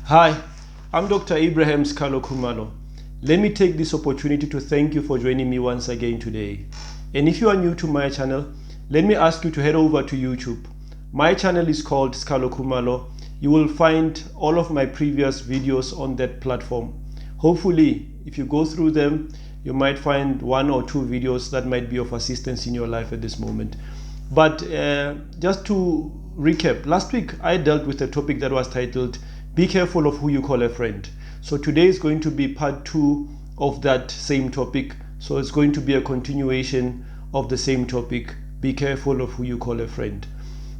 Hi, I'm Dr. Abraham Skalo Kumalo. Let me take this opportunity to thank you for joining me once again today. And if you are new to my channel, let me ask you to head over to YouTube. My channel is called Skalo Kumalo. You will find all of my previous videos on that platform. Hopefully, if you go through them, you might find one or two videos that might be of assistance in your life at this moment. But just to recap, last week I dealt with a topic that was titled Be Careful of Who You Call a Friend. So today is going to be part 2 of that same topic. So it's going to be a continuation of the same topic. Be careful of who you call a friend.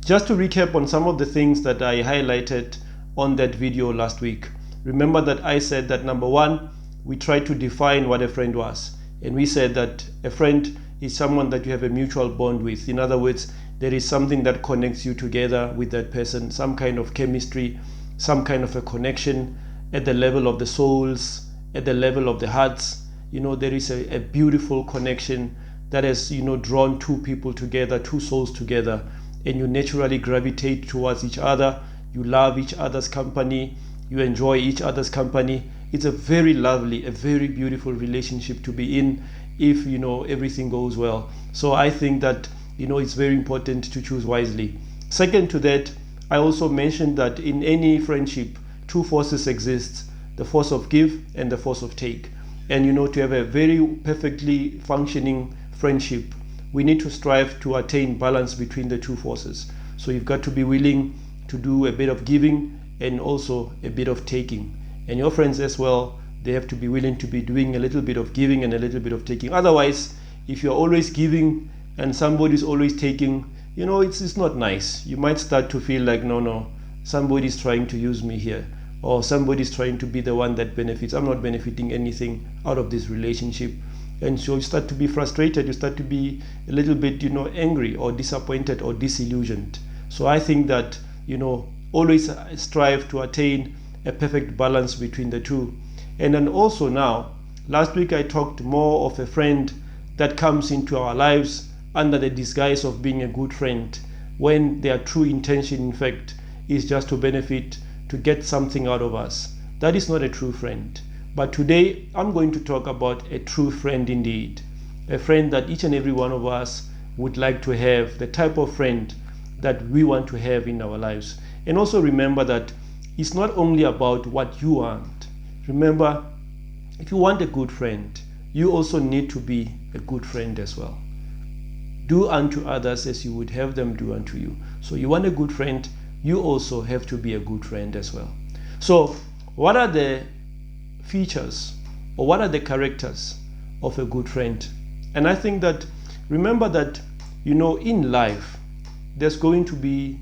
Just to recap on some of the things that I highlighted on that video last week. Remember that I said that number one, we tried to define what a friend was. And we said that a friend is someone that you have a mutual bond with. In other words, there is something that connects you together with that person, some kind of chemistry, some kind of a connection at the level of the souls, at the level of the hearts. You know, there is a beautiful connection that has, drawn two people together, two souls together, and you naturally gravitate towards each other. You love each other's company. You enjoy each other's company. It's a very lovely, a very beautiful relationship to be in if, everything goes well. So I think that, it's very important to choose wisely. Second to that, I also mentioned that in any friendship, two forces exist, the force of give and the force of take. And, to have a very perfectly functioning friendship, we need to strive to attain balance between the two forces. So you've got to be willing to do a bit of giving and also a bit of taking. And your friends as well, they have to be willing to be doing a little bit of giving and a little bit of taking. Otherwise, if you're always giving and somebody's always taking, it's not nice. You might start to feel like, no, somebody's trying to use me here, or somebody's trying to be the one that benefits. I'm not benefiting anything out of this relationship. And so you start to be frustrated, you start to be a little bit, angry or disappointed or disillusioned. So I think that, always strive to attain a perfect balance between the two. And then also now, last week I talked more of a friend that comes into our lives under the disguise of being a good friend, when their true intention, in fact, is just to benefit, to get something out of us. That is not a true friend. But today, I'm going to talk about a true friend indeed. A friend that each and every one of us would like to have, the type of friend that we want to have in our lives. And also remember that it's not only about what you want. Remember, if you want a good friend, you also need to be a good friend as well. Do unto others as you would have them do unto you. So you want a good friend, you also have to be a good friend as well. So what are the features or what are the characters of a good friend? And I think that, remember that, in life, there's going to be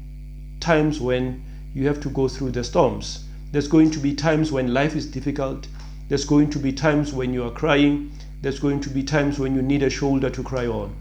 times when you have to go through the storms. There's going to be times when life is difficult. There's going to be times when you are crying. There's going to be times when you need a shoulder to cry on.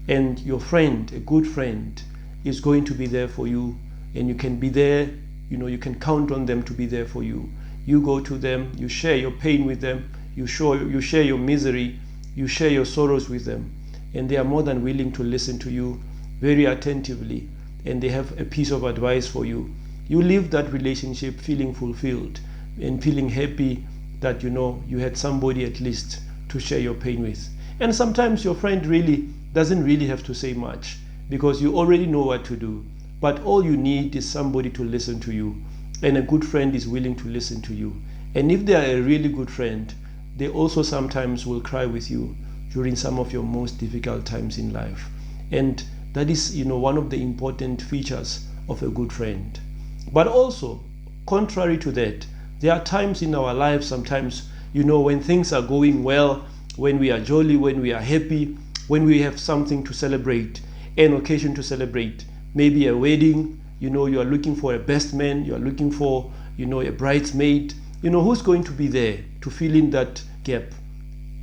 And your friend, a good friend, is going to be there for you. And you can be there, you can count on them to be there for you. You go to them, you share your pain with them, you share your misery, you share your sorrows with them. And they are more than willing to listen to you very attentively. And they have a piece of advice for you. You leave that relationship feeling fulfilled and feeling happy that you had somebody at least to share your pain with. And sometimes your friend really doesn't really have to say much because you already know what to do. But all you need is somebody to listen to you. And a good friend is willing to listen to you. And if they are a really good friend, they also sometimes will cry with you during some of your most difficult times in life. And that is, one of the important features of a good friend. But also, contrary to that, there are times in our lives sometimes, when things are going well, when we are jolly, when we are happy, when we have something to celebrate, an occasion to celebrate, maybe a wedding, you are looking for a best man, you are looking for, a bridesmaid, who's going to be there to fill in that gap?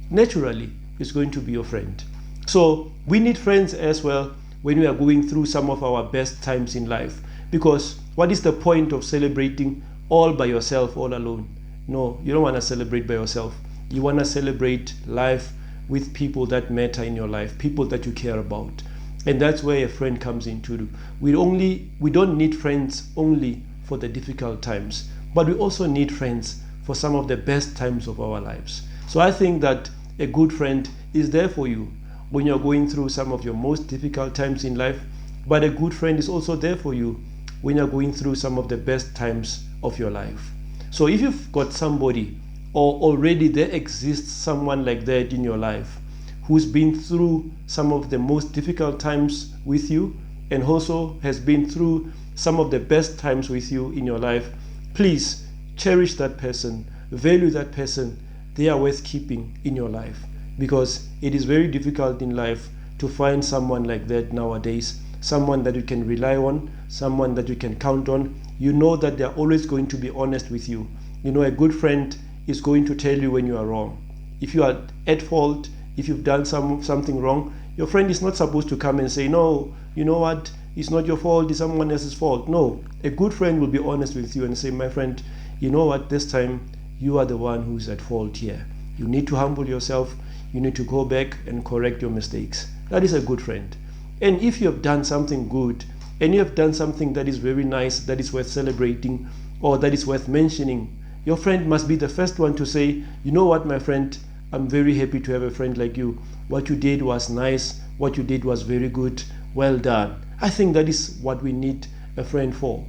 Naturally, it's going to be your friend. So we need friends as well when we are going through some of our best times in life. Because what is the point of celebrating all by yourself, all alone? No, you don't want to celebrate by yourself. You want to celebrate life with people that matter in your life, people that you care about. And that's where a friend comes into. We don't need friends only for the difficult times, but we also need friends for some of the best times of our lives. So I think that a good friend is there for you when you're going through some of your most difficult times in life, but a good friend is also there for you when you're going through some of the best times of your life. So if you've got somebody, or already there exists someone like that in your life who's been through some of the most difficult times with you and also has been through some of the best times with you in your life, please cherish that person, value that person. They are worth keeping in your life, because it is very difficult in life to find someone like that nowadays, someone that you can rely on, someone that you can count on. You know that they are always going to be honest with you. You know, a good friend is going to tell you when you are wrong. If you are at fault, if you've done something wrong, your friend is not supposed to come and say, no, you know what, it's not your fault, it's someone else's fault. No, a good friend will be honest with you and say, my friend, you know what, this time you are the one who's at fault here. You need to humble yourself. You need to go back and correct your mistakes. That is a good friend. And if you have done something good, and you have done something that is very nice, that is worth celebrating, or that is worth mentioning, your friend must be the first one to say, you know what, my friend, I'm very happy to have a friend like you. What you did was nice. What you did was very good. Well done. I think that is what we need a friend for.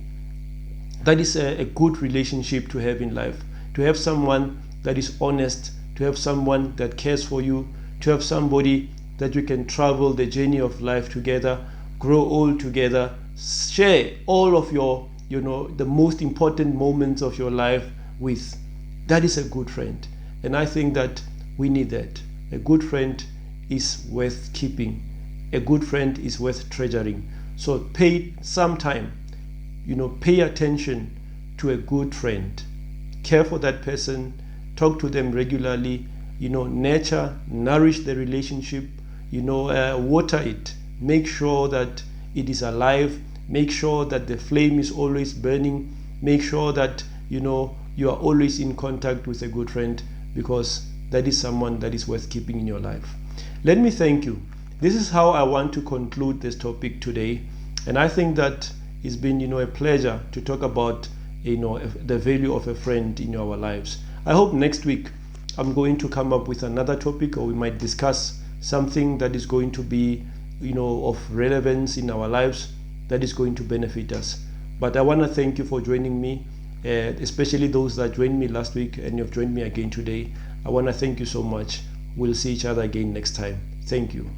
That is a good relationship to have in life. To have someone that is honest, to have someone that cares for you, to have somebody that you can travel the journey of life together, grow old together, share all of your, the most important moments of your life with. That is a good friend. And I think that we need that. A good friend is worth keeping. A good friend is worth treasuring. So pay some time, pay attention to a good friend. Care for that person, talk to them regularly, nurture, nourish the relationship, water it. Make sure that it is alive. Make sure that the flame is always burning. Make sure that, you are always in contact with a good friend, because that is someone that is worth keeping in your life. Let me thank you. This is how I want to conclude this topic today. And I think that it's been, a pleasure to talk about, the value of a friend in our lives. I hope next week I'm going to come up with another topic, or we might discuss something that is going to be, of relevance in our lives, that is going to benefit us. But I want to thank you for joining me, especially those that joined me last week and you've joined me again today. I want to thank you so much. We'll see each other again next time. Thank you.